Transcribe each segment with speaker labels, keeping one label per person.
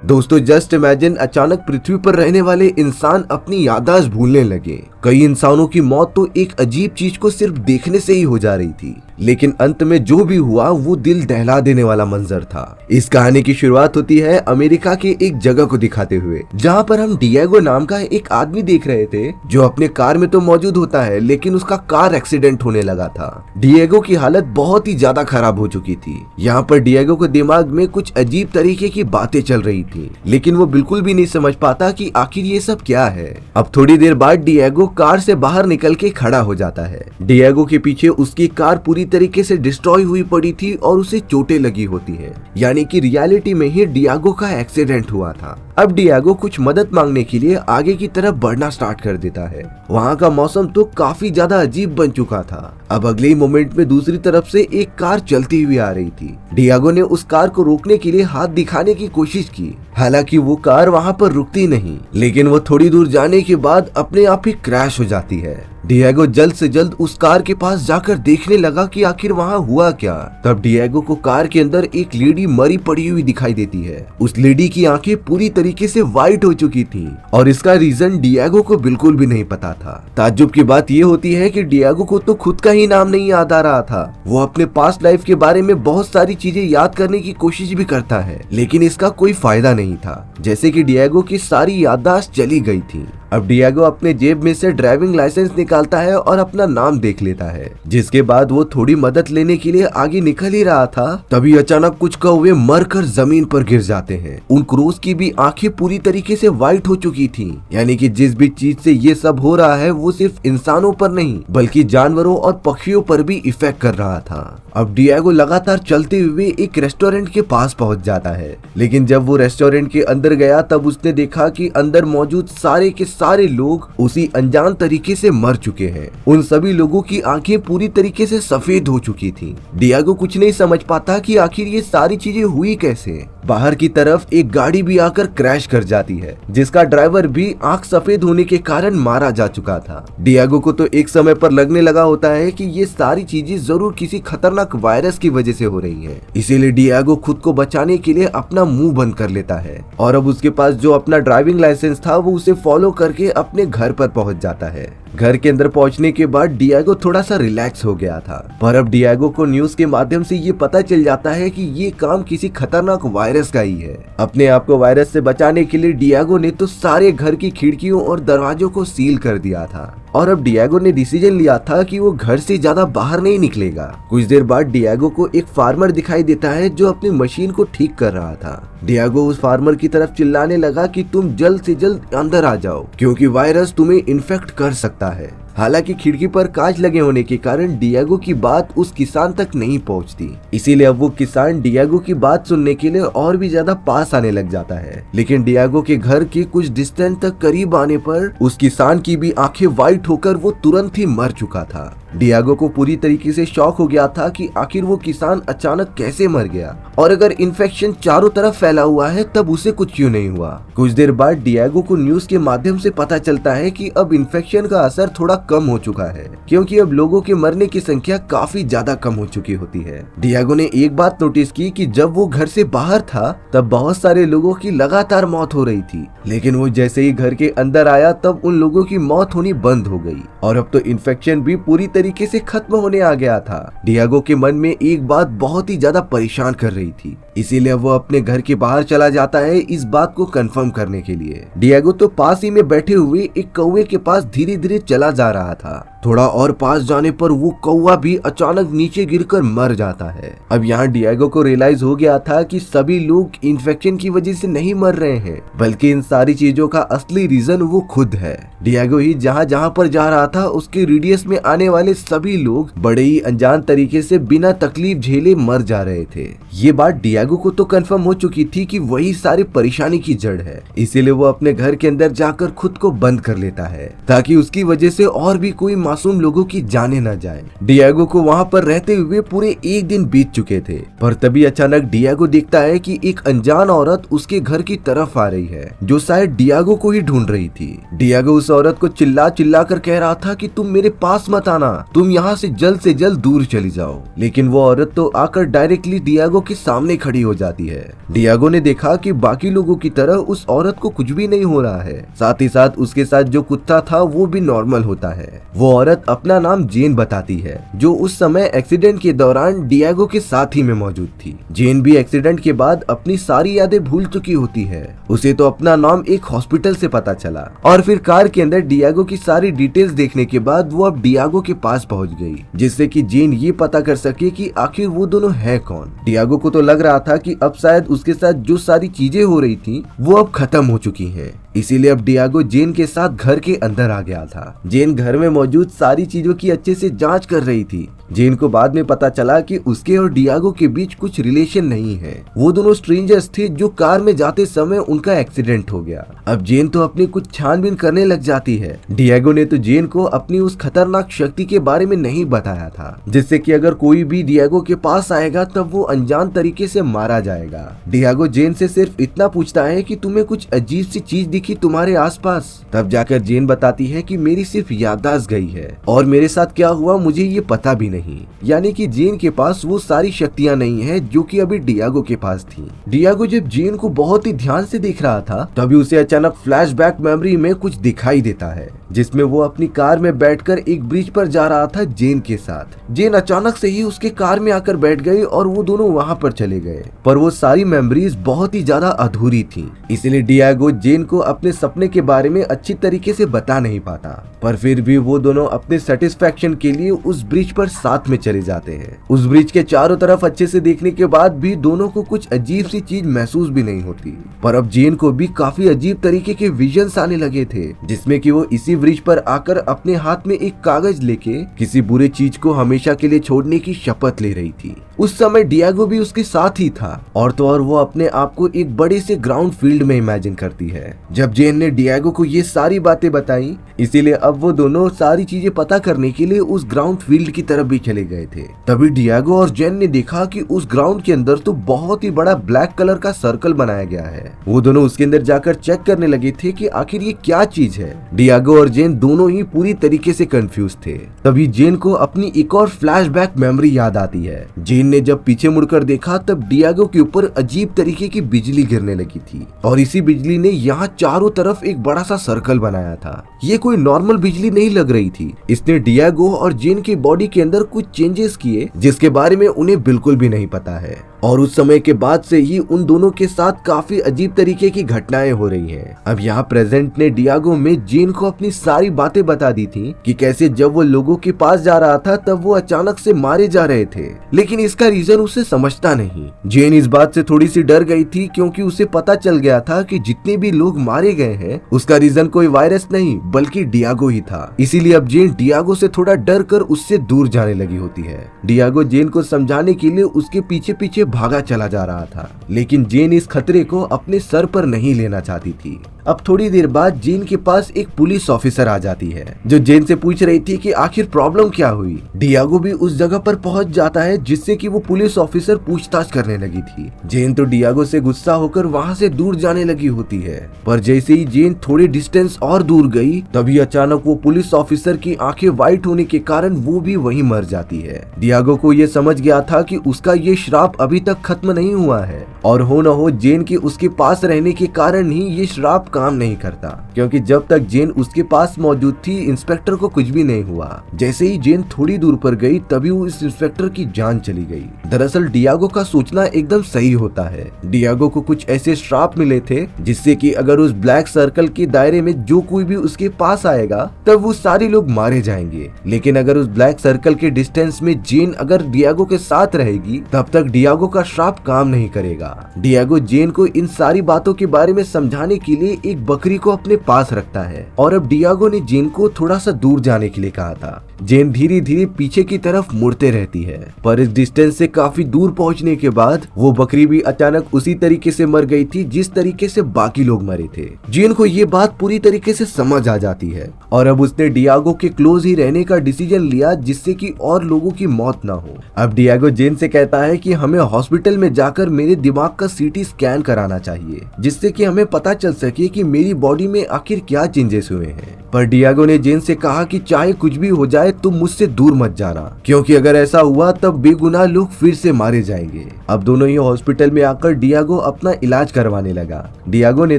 Speaker 1: दोस्तों just imagine, अचानक पृथ्वी पर रहने वाले इंसान अपनी याददाश्त भूलने लगे। कई इंसानों की मौत तो एक अजीब चीज को सिर्फ देखने से ही हो जा रही थी, लेकिन अंत में जो भी हुआ वो दिल दहला देने वाला मंजर था। इस कहानी की शुरुआत होती है अमेरिका के एक जगह को दिखाते हुए, जहाँ पर हम डिएगो नाम का एक आदमी देख रहे थे, जो अपने कार में तो मौजूद होता है, लेकिन उसका कार एक्सीडेंट होने लगा था। डिएगो की हालत बहुत ही ज्यादा खराब हो चुकी थी। यहाँ पर डिएगो के दिमाग में कुछ अजीब तरीके की बातें चल रही थी, लेकिन वो बिल्कुल भी नहीं समझ पाता कि आखिर ये सब क्या है। अब थोड़ी देर बाद डिएगो कार से बाहर निकल के खड़ा हो जाता है। डिएगो के पीछे उसकी कार पूरी तरीके से डिस्ट्रॉय हुई पड़ी थी और उसे चोटें लगी होती है, यानी कि रियलिटी में ही डिएगो का एक्सीडेंट हुआ था। अब डिएगो कुछ मदद मांगने के लिए आगे की तरफ बढ़ना स्टार्ट कर देता है। वहाँ का मौसम तो काफी ज्यादा अजीब बन चुका था। अब अगले ही मोमेंट में दूसरी तरफ से एक कार चलती हुई आ रही थी। डिएगो ने उस कार को रोकने के लिए हाथ दिखाने की कोशिश की, हालांकि वो कार वहाँ पर रुकती नहीं, लेकिन वो थोड़ी दूर जाने के बाद अपने आप ही क्रैश हो जाती है। डिएगो जल्द से जल्द उस कार के पास जाकर देखने लगा कि आखिर वहाँ हुआ क्या। तब डिएगो को कार के अंदर एक लेडी मरी पड़ी हुई दिखाई देती है। उस लेडी की आंखें पूरी तरीके से वाइट हो चुकी थी और इसका रीजन डिएगो को बिल्कुल भी नहीं पता था। ताज्जुब की बात ये होती है कि डिएगो को तो खुद का ही नाम नहीं याद आ रहा था। वो अपने पास्ट लाइफ के बारे में बहुत सारी चीजें याद करने की कोशिश भी करता है, लेकिन इसका कोई फायदा नहीं था, जैसे कि डिएगो की सारी याददाश्त चली गई थी। अब डिएगो अपने जेब में से ड्राइविंग लाइसेंस निकालता है और अपना नाम देख लेता है, जिसके बाद वो थोड़ी मदद लेने के लिए आगे निकल ही रहा था, तभी अचानक कुछ कौवे मरकर जमीन पर गिर जाते हैं। उन क्रूज की भी आंखें पूरी तरीके से वाइट हो चुकी थी, यानी कि जिस भी चीज से ये सब हो रहा है वो सिर्फ इंसानों पर नहीं बल्कि जानवरों और पक्षियों पर भी इफेक्ट कर रहा था। अब डिएगो लगातार चलते हुए एक रेस्टोरेंट के पास पहुंच जाता है, लेकिन जब वो रेस्टोरेंट के अंदर गया तब उसने देखा कि अंदर मौजूद सारे के सारे लोग उसी अनजान तरीके से मर चुके हैं। उन सभी लोगों की आंखें पूरी तरीके से सफेद हो चुकी थी। डिएगो कुछ नहीं समझ पाता कि आखिर ये सारी चीजें हुई कैसे। बाहर की तरफ एक गाड़ी भी आकर क्रैश कर जाती है, जिसका ड्राइवर भी आंख सफेद होने के कारण मारा जा चुका था। डिएगो को तो एक समय पर लगने लगा होता है कि ये सारी चीजें जरूर किसी खतरनाक वायरस की वजह से हो रही है, इसीलिए डिएगो खुद को बचाने के लिए अपना मुंह बंद कर लेता है और अब उसके पास जो अपना ड्राइविंग लाइसेंस था वो उसे फॉलो करके अपने घर पर पहुंच जाता है। घर के अंदर पहुंचने के बाद डिएगो थोड़ा सा रिलैक्स हो गया था, पर अब डिएगो को न्यूज के माध्यम से ये पता चल जाता है कि ये काम किसी खतरनाक वायरस का ही है। अपने आप को वायरस से बचाने के लिए डिएगो ने तो सारे घर की खिड़कियों और दरवाजों को सील कर दिया था और अब डिएगो ने डिसीजन लिया था कि वो घर से ज्यादा बाहर नहीं निकलेगा। कुछ देर बाद डिएगो को एक फार्मर दिखाई देता है जो अपनी मशीन को ठीक कर रहा था। डिएगो उस फार्मर की तरफ चिल्लाने लगा कि तुम जल्द से जल्द अंदर आ जाओ, क्योंकि वायरस तुम्हें इन्फेक्ट कर सकता है। हालांकि खिड़की पर कांच लगे होने के कारण डिएगो की बात उस किसान तक नहीं पहुंचती, इसीलिए अब वो किसान डिएगो की बात सुनने के लिए और भी ज्यादा पास आने लग जाता है। लेकिन डिएगो के घर के कुछ डिस्टेंस तक करीब आने पर उस किसान की भी आंखें वाइट होकर वो तुरंत ही मर चुका था। डिएगो को पूरी तरीके से शॉक हो गया था कि आखिर वो किसान अचानक कैसे मर गया और अगर इन्फेक्शन चारों तरफ फैला हुआ है तब उसे कुछ क्यों नहीं हुआ। कुछ देर बाद डिएगो को न्यूज के माध्यम से पता चलता है कि अब इन्फेक्शन का असर थोड़ा कम हो चुका है, क्योंकि अब लोगों के मरने की संख्या काफी ज्यादा कम हो चुकी होती है। डिएगो ने एक बात नोटिस की कि जब वो घर से बाहर था तब बहुत सारे लोगों की लगातार मौत हो रही थी, लेकिन वो जैसे ही घर के अंदर आया तब उन लोगों की मौत होनी बंद हो गई और अब तो इन्फेक्शन भी पूरी तरीके से खत्म होने आ गया था। डिएगो के मन में एक बात बहुत ही ज्यादा परेशान कर रही थी, इसीलिए वो अपने घर के बाहर चला जाता है इस बात को कंफर्म करने के लिए। डिएगो तो पास ही में बैठे हुए एक कौवे के पास धीरे धीरे चला जा रहा था। थोड़ा और पास जाने पर वो कौवा भी अचानक नीचे गिरकर मर जाता है। अब यहाँ डिएगो को रियलाइज हो गया था कि सभी लोग इन्फेक्शन की वजह से नहीं मर रहे हैं, बल्कि इन सारी चीजों का असली रीजन वो खुद है। डिएगो ही जहाँ जहाँ पर जा रहा था उसके रेडियस में आने वाले सभी लोग बड़े ही अनजान तरीके से बिना तकलीफ झेले मर जा रहे थे। ये बात डिएगो को तो कंफर्म हो चुकी थी कि वही सारी परेशानी की जड़ है, इसीलिए वो अपने घर के अंदर जाकर खुद को बंद कर लेता है ताकि उसकी वजह से और भी कोई मासूम लोगों की जाने न जाए। डिएगो को वहाँ पर रहते हुए पूरे एक दिन बीत चुके थे, पर तभी अचानक डिएगो देखता है कि एक अनजान औरत उसके घर की तरफ आ रही है, जो शायद डिएगो को ही ढूंढ रही थी। डिएगो उस औरत को चिल्ला चिल्ला कर कह रहा था कि तुम मेरे पास मत आना, तुम यहाँ से जल्द दूर चली जाओ, लेकिन वो औरत तो आकर डायरेक्टली डिएगो के सामने खड़ी खड़ी हो जाती है। डियागो ने देखा कि बाकी लोगों की तरह उस औरत को कुछ भी नहीं हो रहा है, साथ ही साथ उसके साथ जो कुत्ता था वो भी नॉर्मल होता है। वो औरत अपना नाम जेन बताती है, जो उस समय एक्सीडेंट के दौरान डियागो के साथ ही में मौजूद थी। जेन भी एक्सीडेंट के बाद अपनी सारी यादें भूल चुकी होती है। उसे तो अपना नाम एक हॉस्पिटल से पता चला और फिर कार के अंदर डियागो की सारी डिटेल्स देखने के बाद वो अब डियागो के पास पहुंच गई, जिससे कि जेन ये पता कर सके कि आखिर वो दोनों है कौन। डियागो को तो लग रहा था कि अब शायद उसके साथ जो सारी चीजें हो रही थी वो अब खत्म हो चुकी हैं। इसीलिए अब डियागो जेन के साथ घर के अंदर आ गया था। जेन घर में मौजूद सारी चीजों की अच्छे से जांच कर रही थी। जेन को बाद में पता चला कि उसके और डियागो के बीच कुछ रिलेशन नहीं है। वो दोनों स्ट्रेंजर्स थे जो कार में जाते समय उनका एक्सीडेंट हो गया। अब जेन तो अपनी कुछ छानबीन करने लग जाती है। डियागो ने तो जेन को अपनी उस खतरनाक शक्ति के बारे में नहीं बताया था, जिससे कि अगर कोई भी डियागो के पास आएगा तब वो अनजान तरीके से मारा जाएगा। डियागो जेन से सिर्फ इतना पूछता है कि तुम्हें कुछ अजीब सी चीज दिखी तुम्हारे आसपास। तब जाकर जेन बताती है कि मेरी सिर्फ याददाश्त गई है और मेरे साथ क्या हुआ मुझे ये पता भी नहीं। यानी कि जेन के पास वो सारी शक्तियां नहीं है जो कि अभी डियागो के पास थी। डियागो जब जेन को बहुत ही ध्यान से देख रहा था तभी उसे अचानक फ्लैशबैक मेमोरी में कुछ दिखाई देता है, जिसमें वो अपनी कार में बैठकर एक ब्रिज पर जा रहा था जेन के साथ। जेन अचानक से ही उसके कार में आकर बैठ गई और वो दोनों वहां पर चले गए, पर वो सारी मेमोरीज बहुत ही ज्यादा अधूरी थी। इसलिए डियागो जेन को अपने सपने के बारे में अच्छी तरीके से बता नहीं पाता, पर फिर भी वो दोनों अपने सेटिस्फेक्शन के लिए उस ब्रिज पर साथ में चले जाते हैं। उस ब्रिज के चारों तरफ अच्छे से देखने के बाद भी दोनों को कुछ अजीब सी चीज महसूस भी नहीं होती, पर अब जेन को भी काफी अजीब तरीके के विजन्स आने लगे थे, जिसमें कि वो इसी ब्रिज पर आकर अपने हाथ में एक कागज लेके किसी बुरे चीज को हमेशा के लिए छोड़ने की शपथ ले रही थी। उस समय डियागो भी उसके साथ ही था और तो और वो अपने आप को एक बड़े से ग्राउंड फील्ड में इमेजिन करती है। जब जेन ने डियागो को ये सारी बातें बताई, इसीलिए अब वो दोनों सारी चीजें पता करने के लिए उस ग्राउंड फील्ड की तरफ भी चले गए थे। तभी डियागो और जेन ने देखा कि उस ग्राउंड के अंदर तो बहुत ही बड़ा ब्लैक कलर का सर्कल बनाया गया है। वो दोनों उसके अंदर जाकर चेक करने लगे थे कि आखिर ये क्या चीज है। डियागो और जेन दोनों ही पूरी तरीके से कंफ्यूज थे। तभी जेन को अपनी एक और फ्लैशबैक मेमोरी याद आती है। जेन ने जब पीछे मुड़कर देखा तब डियागो के ऊपर अजीब तरीके की बिजली गिरने लगी थी और इसी बिजली ने यहाँ चारों तरफ एक बड़ा सा सर्कल बनाया था। ये कोई नॉर्मल बिजली नहीं लग रही थी। इसने डियागो और जेन की बॉडी के अंदर कुछ चेंजेस किए जिसके बारे में उन्हें बिल्कुल भी नहीं पता है, और उस समय के बाद से ही उन दोनों के साथ काफी अजीब तरीके की घटनाएं हो रही हैं। अब यहाँ प्रेजेंट ने डियागो में जेन को अपनी सारी बातें बता दी थी कि कैसे जब वो लोगों के पास जा रहा था तब वो अचानक से मारे जा रहे थे, लेकिन इसका रीजन उसे समझता नहीं। जेन इस बात से थोड़ी सी डर गई थी क्योंकि उसे पता चल गया था कि जितने भी लोग मारे गए हैं उसका रीजन कोई वायरस नहीं बल्कि डियागो ही था। इसीलिए अब जेन डियागो से थोड़ा डर कर उससे दूर जाने लगी होती है। डियागो जेन को समझाने के लिए उसके पीछे पीछे भागा चला जा रहा था, लेकिन जेन इस खतरे को अपने सर पर नहीं लेना चाहती थी। अब थोड़ी देर बाद जेन के पास एक पुलिस ऑफिसर आ जाती है जो जेन से पूछ रही थी कि आखिर प्रॉब्लम क्या हुई। डियागो भी उस जगह पर पहुंच जाता है जिससे कि वो पुलिस ऑफिसर पूछताछ करने लगी थी। जेन तो डियागो से गुस्सा होकर वहां से दूर जाने लगी होती है, पर जैसे ही जेन थोड़ी डिस्टेंस और दूर गई तभी अचानक वो पुलिस ऑफिसर की आंखें व्हाइट होने के कारण वो भी वहीं मर जाती है। डियागो को ये समझ गया था कि उसका ये श्राप अभी तक खत्म नहीं हुआ है और हो न हो जेन के उसके पास रहने के कारण ही ये श्राप काम नहीं करता, क्योंकि जब तक जेन उसके पास मौजूद थी इंस्पेक्टर को कुछ भी नहीं हुआ। जैसे ही जेन थोड़ी दूर पर गई तभी वो इस इंस्पेक्टर की जान चली गई। दरअसल डियागो का सोचना एकदम सही होता है। डियागो को कुछ ऐसे श्राप मिले थे जिससे कि अगर उस ब्लैक सर्कल के दायरे में जो कोई भी उसके पास आएगा तब वो सारे लोग मारे जाएंगे, लेकिन अगर उस ब्लैक सर्कल के डिस्टेंस में जेन अगर डियागो के साथ रहेगी तब तक डियागो का श्राप काम नहीं करेगा। डियागो जेन को इन सारी बातों के बारे में समझाने के लिए एक बकरी को अपने पास रखता है और अब डियागो ने जेन को थोड़ा सा दूर जाने के लिए कहा था। जेन धीरे धीरे पीछे की तरफ मुड़ते रहती है, पर इस डिस्टेंस से काफी दूर पहुंचने के बाद वो बकरी भी अचानक उसी तरीके से मर गई थी जिस तरीके से बाकी लोग मरे थे। जेन को ये बात पूरी तरीके से समझ आ जाती है और अब उसने डियागो के क्लोज ही रहने का डिसीजन लिया जिससे कि और लोगों की मौत ना हो। अब डियागो जेन से कहता है कि हमें हॉस्पिटल में जाकर मेरे दिमाग का सीटी स्कैन कराना चाहिए जिससे कि हमें पता चल सके कि मेरी बॉडी में आखिर क्या चेंजेस हुए हैं। पर डियागो ने जेन से कहा कि चाहे कुछ भी हो जाए तुम मुझसे दूर मत जाना, क्योंकि अगर ऐसा हुआ तब बेगुनाह लोग फिर से मारे जाएंगे। अब दोनों ही हॉस्पिटल में आकर डियागो अपना इलाज करवाने लगा। डियागो ने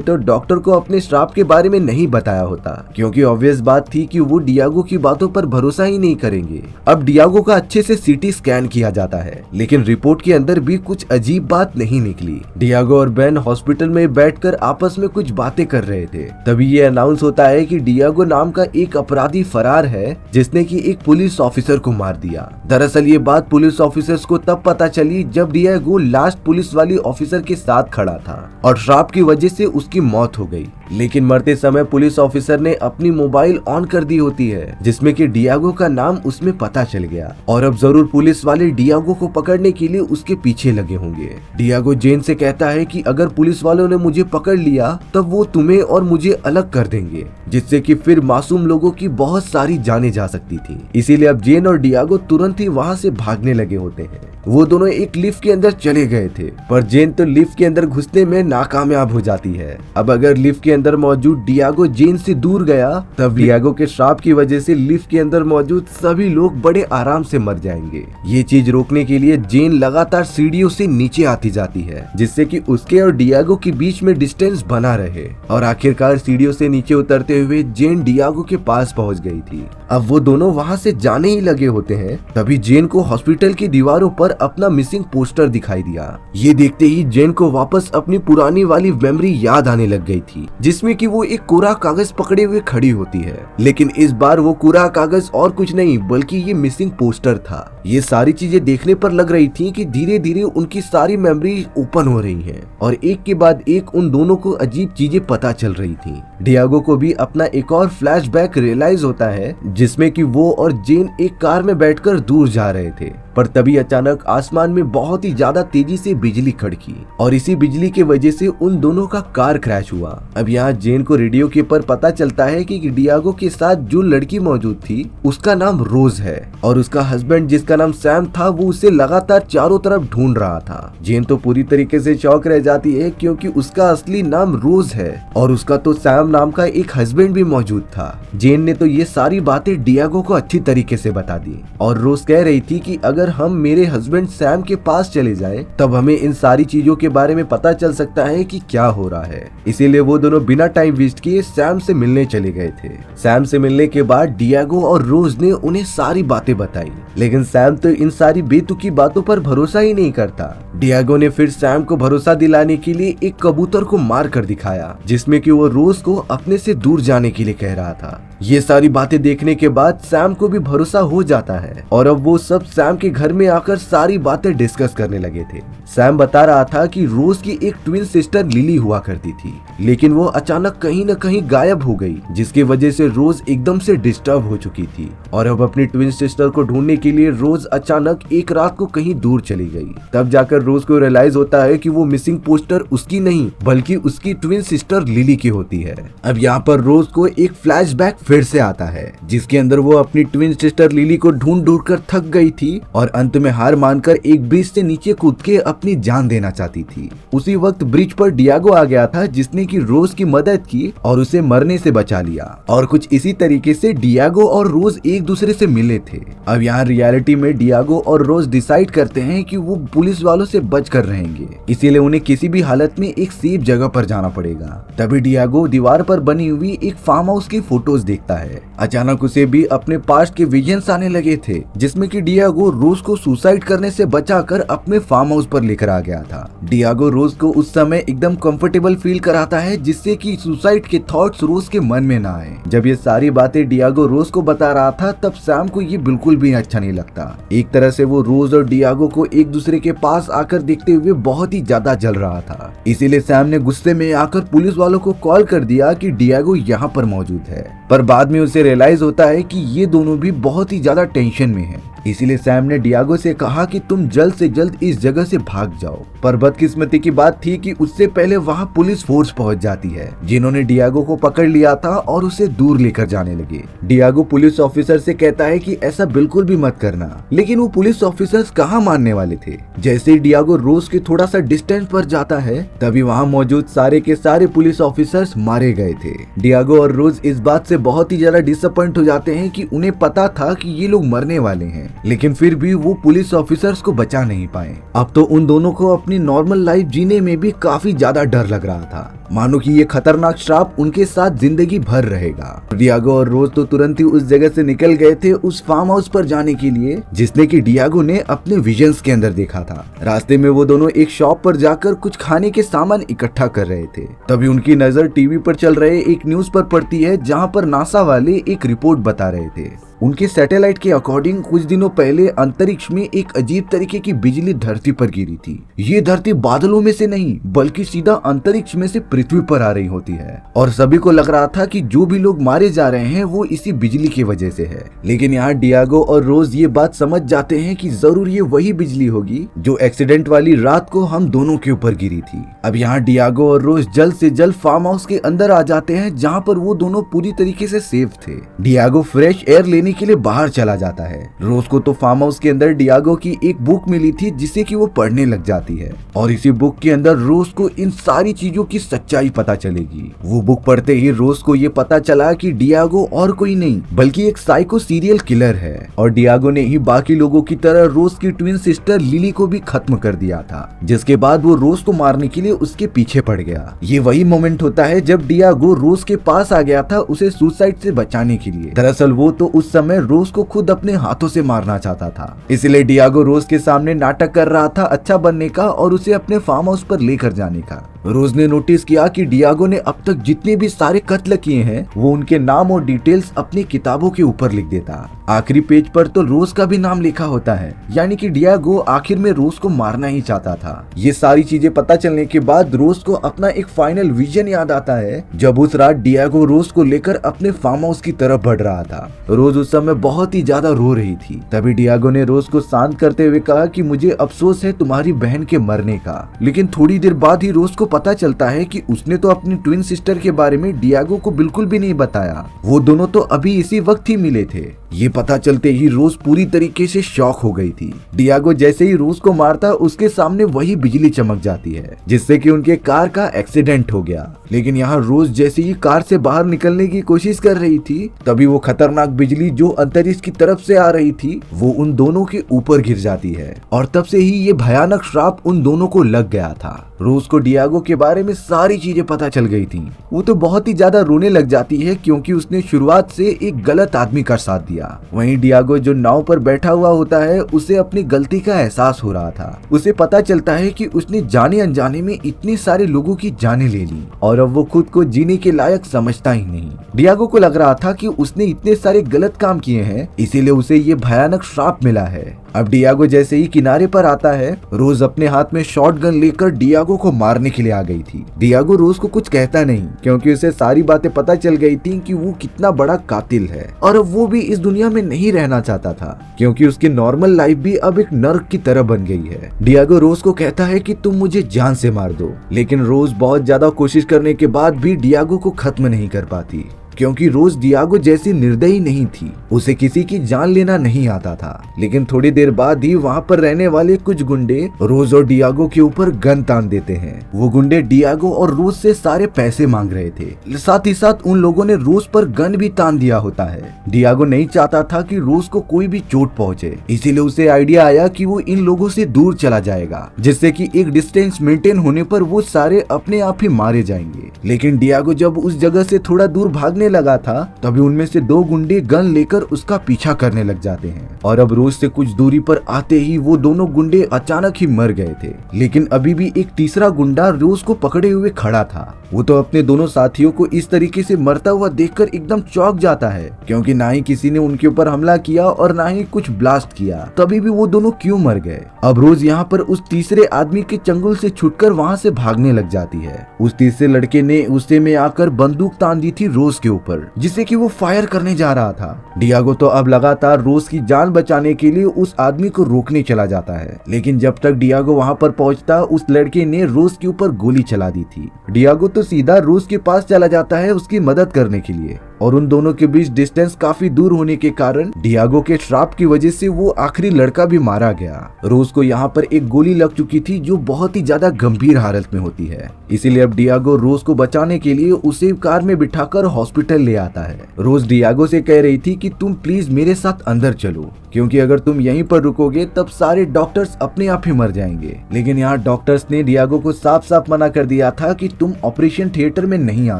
Speaker 1: तो डॉक्टर को अपने श्राप के बारे में नहीं बताया होता, क्योंकि ऑब्वियस बात थी कि वो डियागो की बातों पर भरोसा ही नहीं करेंगे। अब डियागो का अच्छे से सीटी स्कैन किया जाता है, लेकिन रिपोर्ट के अंदर भी कुछ अजीब बात नहीं निकली। डियागो और बेन हॉस्पिटल में बैठकर आपस में कुछ बातें कर रहे थे। तभी ये अनाउंस होता है कि डियागो नाम का एक अपराधी फरार है, जिसने कि एक पुलिस ऑफिसर को मार दिया। दरअसल ये बात पुलिस ऑफिसर्स को तब पता चली जब डियागो लास्ट पुलिस वाली ऑफिसर के साथ खड़ा था और श्राप की वजह से उसकी मौत हो गई। लेकिन मरते समय पुलिस ऑफिसर ने अपनी मोबाइल ऑन कर दी होती है, जिसमें कि डियागो का नाम उसमें पता चल गया और अब जरूर पुलिस वाले डियागो को पकड़ने के लिए उसके पीछे लगे होंगे। डियागो जेन से कहता है कि अगर पुलिस वालों ने मुझे पकड़ लिया तब वो तुम्हें और मुझे अलग कर देंगे, जिससे कि फिर मासूम लोगों की बहुत सारी जानें जा सकती थी। इसीलिए अब जेन और डियागो तुरंत ही वहाँ से भागने लगे होते हैं। वो दोनों एक लिफ्ट के अंदर चले गए थे, पर जेन तो लिफ्ट के अंदर घुसने में नाकामयाब हो जाती है। अब अगर लिफ्ट के अंदर मौजूद डियागो जेन से दूर गया तब डियागो के श्राप की वजह से लिफ्ट के अंदर मौजूद सभी लोग बड़े आराम से मर जाएंगे। ये चीज रोकने के लिए जेन लगातार सीढ़ियों से नीचे आती जाती है, जिससे कि उसके और डियागो के बीच में डिस्टेंस बना रहे और आखिरकार सीढ़ियों से नीचे उतरते हुए जेन डियागो के पास पहुंच गई थी। अब वो दोनों वहां से जाने ही लगे होते हैं, तभी जेन को हॉस्पिटल की दीवारों पर अपना मिसिंग पोस्टर दिखाई दिया। ये देखते ही जेन को वापस अपनी पुरानी वाली मेमोरी याद आने लग गई थी, जिसमें कि वो एक कोरा कागज पकड़े हुए खड़ी होती है। लेकिन इस बार वो कोरा कागज और कुछ नहीं बल्कि ये मिसिंग पोस्टर था। ये सारी चीजें देखने पर लग रही थी कि धीरे धीरे उनकी सारी मेमोरी ओपन हो रही हैं और एक के बाद एक उन दोनों को अजीब चीजें पता चल रही थी। डियागो को भी अपना एक और फ्लैशबैक रियलाइज होता है, जिसमें कि वो और जेन एक कार में बैठकर दूर जा रहे थे, पर तभी अचानक आसमान में बहुत ही ज्यादा तेजी से बिजली कड़की और इसी बिजली की वजह से उन दोनों का कार क्रैश हुआ। अब यहाँ जेन को रेडियो के पर पता चलता है कि डियागो के साथ जो लड़की मौजूद थी उसका नाम रोज है और उसका हस्बैंड जिसका नाम सैम था वो उसे लगातार चारों तरफ ढूंढ रहा था। जेन तो पूरी तरीके से शॉक रह जाती है, क्योंकि उसका असली नाम रोज है और उसका तो सैम नाम का एक हस्बैंड भी मौजूद था। जेन ने तो ये सारी बातें डियागो को अच्छी तरीके से बता दी और रोज कह रही थी कि अगर हम मेरे हस्बैंड सैम के पास चले जाएं, तब हमें इन सारी चीजों के बारे में पता चल सकता है कि क्या हो रहा है। इसीलिए वो दोनों बिना टाइम वेस्ट किए सैम से मिलने चले गए थे। सैम से मिलने के बाद डियागो और रोज ने उन्हें सारी बातें बताई, लेकिन सैम तो इन सारी बेतुकी बातों पर भरोसा ही नहीं करता। डियागो ने फिर सैम को भरोसा दिलाने के लिए एक कबूतर को मार कर दिखाया, जिसमें कि वो रोज को अपने से दूर जाने के लिए कह रहा था। ये सारी बातें देखने के बाद सैम को भी भरोसा हो जाता है और अब वो सब सैम के घर में आकर सारी बातें डिस्कस करने लगे थे। सैम बता रहा था कि रोज की एक ट्विन सिस्टर लिली हुआ करती थी, लेकिन वो अचानक कहीं न कहीं गायब हो गई, जिसकी वजह से रोज एकदम से डिस्टर्ब हो चुकी थी और अब अपनी ट्विन सिस्टर को ढूंढने के लिए रोज अचानक एक रात को कहीं दूर चली गई। तब जाकर रोज को रियलाइज होता है कि वो मिसिंग पोस्टर उसकी नहीं बल्कि उसकी ट्विन सिस्टर लिली की होती है। अब यहाँ पर रोज को एक फ्लैशबैक फिर से आता है, जिसके अंदर वो अपनी ट्विन सिस्टर लिली को ढूंढ ढूंढ कर थक गई थी और अंत में हार मानकर एक ब्रिज से नीचे कूद के अपनी जान देना चाहती थी। उसी वक्त ब्रिज पर डियागो आ गया था, जिसने की रोज की मदद की और उसे मरने से बचा लिया और कुछ इसी तरीके से डियागो और रोज एक दूसरे से मिले थे। अब यहाँ रियलिटी में डियागो और रोज डिसाइड करते हैं कि वो पुलिस वालों से बच कर रहेंगे, इसीलिए उन्हें किसी भी हालत में एक सेफ जगह पर जाना पड़ेगा। तभी डियागो दीवार पर बनी हुई एक फार्म हाउस की फोटोज देखता है। अचानक उसे भी अपने पास्ट के विजन्स आने लगे थे, जिसमें कि डियागो रोज को सुसाइड करने से बचाकर अपने फार्म हाउस पर लेकर आ गया था। डियागो रोज को उस समय एकदम कंफर्टेबल फील कराता है, जिससे कि सुसाइड के थॉट्स रोज के मन में ना आए। जब ये सारी बातें डियागो रोज को बता रहा था, तब सैम को ये बिल्कुल भी अच्छा नहीं लगता। एक तरह से वो रोज और डियागो को एक दूसरे के पास आकर देखते हुए बहुत ही ज्यादा जल रहा था। इसीलिए सैम ने गुस्से में आकर पुलिस वालों को कॉल कर दिया कि डियागो यहाँ पर मौजूद है, पर बाद में उसे रियलाइज होता है कि ये दोनों भी बहुत ही ज्यादा टेंशन में हैं। इसीलिए सैम ने डियागो से कहा कि तुम जल्द से जल्द इस जगह से भाग जाओ। पर बदकिस्मती की बात थी कि उससे पहले वहाँ पुलिस फोर्स पहुंच जाती है, जिन्होंने डियागो को पकड़ लिया था और उसे दूर लेकर जाने लगे। डियागो पुलिस ऑफिसर से कहता है कि ऐसा बिल्कुल भी मत करना, लेकिन वो पुलिस ऑफिसर्स कहाँ मानने वाले थे। जैसे ही डियागो रोज के थोड़ा सा डिस्टेंस पर जाता है, तभी वहाँ मौजूद सारे के सारे पुलिस ऑफिसर्स मारे गए थे। डियागो और रोज इस बात से बहुत ही ज्यादा डिसअपॉइंट हो जाते हैं कि उन्हें पता था कि ये लोग मरने वाले हैं, लेकिन फिर भी वो पुलिस ऑफिसर्स को बचा नहीं पाए। अब तो उन दोनों को अपनी नॉर्मल लाइफ जीने में भी काफी ज्यादा डर लग रहा था, मानो कि ये खतरनाक श्राप उनके साथ जिंदगी भर रहेगा। डियागो और रोज तो तुरंत ही उस जगह से निकल गए थे उस फार्म हाउस पर जाने के लिए, जिसने कि डियागो ने अपने विजन्स के अंदर देखा था। रास्ते में वो दोनों एक शॉप पर जाकर कुछ खाने के सामान इकट्ठा कर रहे थे। तभी उनकी नजर टीवी पर चल रहे एक न्यूज पर पड़ती है, जहां पर नासा वाले एक रिपोर्ट बता रहे थे। उनके सैटेलाइट के अकॉर्डिंग कुछ दिनों पहले अंतरिक्ष में एक अजीब तरीके की बिजली धरती पर गिरी थी। ये धरती बादलों में से नहीं बल्कि सीधा अंतरिक्ष में से पृथ्वी पर आ रही होती है, और सभी को लग रहा था कि जो भी लोग मारे जा रहे हैं वो इसी बिजली की वजह से है। लेकिन यहाँ डियागो और रोज ये बात समझ जाते हैं कि जरूर ये वही बिजली होगी जो एक्सीडेंट वाली रात को हम दोनों के ऊपर गिरी थी। अब यहाँ डियागो और रोज जल्द से जल्द फार्म हाउस के अंदर आ जाते हैं, जहाँ पर वो दोनों पूरी तरीके से सेफ थे। डियागो फ्रेश एयर लेने के लिए बाहर चला जाता है। रोज को तो फार्म हाउस के अंदर डियागो की एक बुक मिली थी, जिसे कि वो पढ़ने लग जाती है, और इसी बुक के अंदर रोज को इन सारी चीजों की सच्चाई पता चलेगी। वो बुक पढ़ते ही रोज को ये पता चला कि डियागो और कोई नहीं बल्कि एक साइको सीरियल किलर है, और डियागो ने ही बाकी लोगों की तरह रोज की ट्विन सिस्टर लिली को भी खत्म कर दिया था, जिसके बाद वो रोज को मारने के लिए उसके पीछे पड़ गया। ये वही मोमेंट होता है जब डियागो रोज के पास आ गया था उसे सुसाइड से बचाने के लिए। दरअसल वो तो उस समय रोज को खुद अपने हाथों से मारना चाहता था, इसलिए डियागो रोज के सामने नाटक कर रहा था अच्छा बनने का और उसे अपने फार्म हाउस पर लेकर जाने का। रोज ने नोटिस किया कि डियागो ने अब तक जितने भी सारे कत्ल किए हैं वो उनके नाम और डिटेल्स अपनी किताबों के ऊपर लिख देता। आखिरी पेज पर तो रोज का भी नाम लिखा होता है, यानी कि डियागो आखिर में रोज को मारना ही चाहता था। ये सारी चीजें पता चलने के बाद रोज को अपना एक फाइनल विजन याद आता है, जब उस रात डियागो रोज को लेकर अपने फार्म हाउस की तरफ बढ़ रहा था। रोज उस समय बहुत ही ज्यादा रो रही थी। तभी डियागो ने रोज को शांत करते हुए कहा कि मुझे अफसोस है तुम्हारी बहन के मरने का। लेकिन थोड़ी देर बाद ही रोज को पता चलता है कि उसने तो अपनी ट्विन सिस्टर के बारे में डियागो को बिल्कुल भी नहीं बताया। वो दोनों तो अभी इसी वक्त ही मिले थे। ये पता चलते ही रोज पूरी तरीके से शॉक हो गई थी। डियागो जैसे ही रोज को मारता उसके सामने वही बिजली चमक जाती है, जिससे कि उनके कार का एक्सीडेंट हो गया। लेकिन यहाँ रोज जैसे ही कार से बाहर निकलने की कोशिश कर रही थी, तभी वो खतरनाक बिजली जो अंतरिक्ष की तरफ से आ रही थी वो उन दोनों के ऊपर गिर जाती है, और तब से ही ये भयानक श्राप उन दोनों को लग गया था। रोज को डियागो के बारे में सारी चीजें पता चल गई थी। वो तो बहुत ही ज्यादा रोने लग जाती है, क्योंकि उसने शुरुआत से एक गलत आदमी का साथ दिया। वहीं डियागो जो नाव पर बैठा हुआ होता है उसे अपनी गलती का एहसास हो रहा था। उसे पता चलता है कि उसने जाने अनजाने में इतने सारे लोगों की जानें ले ली, और अब वो खुद को जीने के लायक समझता ही नहीं। डियागो को लग रहा था कि उसने इतने सारे गलत काम किए हैं, इसीलिए उसे ये भयानक श्राप मिला है। अब डियागो जैसे ही किनारे पर आता है, रोज अपने हाथ में शॉटगन लेकर डियागो को मारने के लिए आ गई थी। डियागो रोज को कुछ कहता नहीं, क्योंकि उसे सारी बातें पता चल गई थी कि वो कितना बड़ा कातिल है, और अब वो भी इस दुनिया में नहीं रहना चाहता था, क्योंकि उसकी नॉर्मल लाइफ भी अब एक नर्क की तरह बन गई है। डियागो रोज को कहता है कि तुम मुझे जान से मार दो, लेकिन रोज बहुत ज्यादा कोशिश करने के बाद भी डियागो को खत्म नहीं कर पाती, क्योंकि रोज डियागो जैसी निर्दयी नहीं थी। उसे किसी की जान लेना नहीं आता था। लेकिन थोड़ी देर बाद ही वहाँ पर रहने वाले कुछ गुंडे रोज और डियागो के ऊपर गन तान देते हैं। वो गुंडे डियागो और रोज से सारे पैसे मांग रहे थे। साथ ही साथ उन लोगों ने रोज पर गन भी तान दिया होता है। डियागो नहीं चाहता था कि रोज को कोई भी चोट पहुंचे, इसीलिए उसे आइडिया आया कि वो इन लोगों से दूर चला जाएगा, जिससे कि एक डिस्टेंस मेंटेन होने पर वो सारे अपने आप ही मारे जाएंगे। लेकिन डियागो जब उस जगह से थोड़ा दूर भागने लगा था, तभी उनमें से दो गुंडे गन लेकर उसका पीछा करने लग जाते हैं, और अब रोज से कुछ दूरी पर आते ही वो दोनों गुंडे अचानक ही मर गए थे। लेकिन अभी भी एक तीसरा गुंडा रोज को पकड़े हुए खड़ा था। वो तो अपने दोनों साथियों को इस तरीके से मरता हुआ देखकर एकदम चौंक जाता है, क्योंकि ना ही किसी ने उनके ऊपर हमला किया और ना ही कुछ ब्लास्ट किया, तभी भी वो दोनों क्यों मर गए। अब रोज यहाँ पर उस तीसरे आदमी के चंगुल से छुटकर वहाँ से भागने लग जाती है। उस तीसरे लड़के ने गुस्से में आकर बंदूक तान दी थी रोज के ऊपर, जिसे कि वो फायर करने जा रहा था। डियागो तो अब लगातार रोज की जान बचाने के लिए उस आदमी को रोकने चला जाता है, लेकिन जब तक डियागो वहाँ पर पहुँचता उस लड़के ने रोज के ऊपर गोली चला दी थी। डियागो तो सीधा रोज के पास चला जाता है उसकी मदद करने के लिए, और उन दोनों के बीच डिस्टेंस काफी दूर होने के कारण डियागो के श्राप की वजह से वो आखिरी लड़का भी मारा गया। रोज को यहाँ पर एक गोली लग चुकी थी जो बहुत ही ज्यादा गंभीर हालत में होती है, इसीलिए अब डियागो रोज को बचाने के लिए उसे कार में बिठाकर हॉस्पिटल ले आता है। रोज डियागो से कह रही थी कि तुम प्लीज मेरे साथ अंदर चलो, क्योंकि अगर तुम यहीं पर रुकोगे तब सारे डॉक्टर्स अपने आप ही मर जाएंगे। लेकिन यहाँ डॉक्टर्स ने डियागो को साफ साफ मना कर दिया था कि तुम ऑपरेशन थिएटर में नहीं आ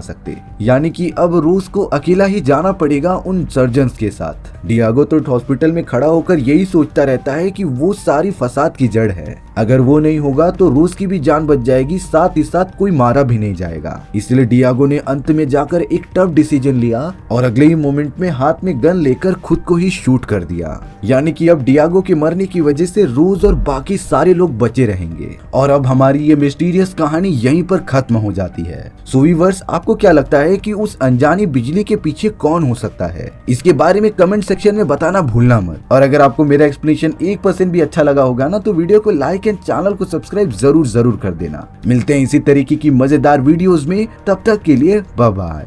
Speaker 1: सकते, यानी कि अब रोज को अकेला ही जाना पड़ेगा उन सर्जन्स के साथ। डियागो तो हॉस्पिटल में खड़ा होकर यही सोचता रहता है कि वो सारी फसाद की जड़ है, अगर वो नहीं होगा तो रोज की भी जान बच जाएगी, साथ ही साथ कोई मारा भी नहीं जाएगा। इसलिए डियागो ने अंत में जाकर एक टफ डिसीजन लिया और अगले ही मोमेंट में हाथ में गन लेकर खुद को ही शूट कर दिया, यानी कि अब डियागो के मरने की वजह से रोज और बाकी सारे लोग बचे रहेंगे। और अब हमारी ये मिस्टीरियस कहानी यहीं पर खत्म हो जाती है। सो व्यूअर्स, आपको क्या लगता है कि उस अनजानी बिजली के पीछे कौन हो सकता है? इसके बारे में कमेंट सेक्शन में बताना भूलना मत। और अगर आपको मेरा एक्सप्लेनेशन 1% भी अच्छा लगा होगा ना, तो वीडियो को लाइक एंड चैनल को सब्सक्राइब जरूर कर देना। मिलते हैं इसी तरीके की मजेदार वीडियोस में, तब तक के लिए बाय बाय।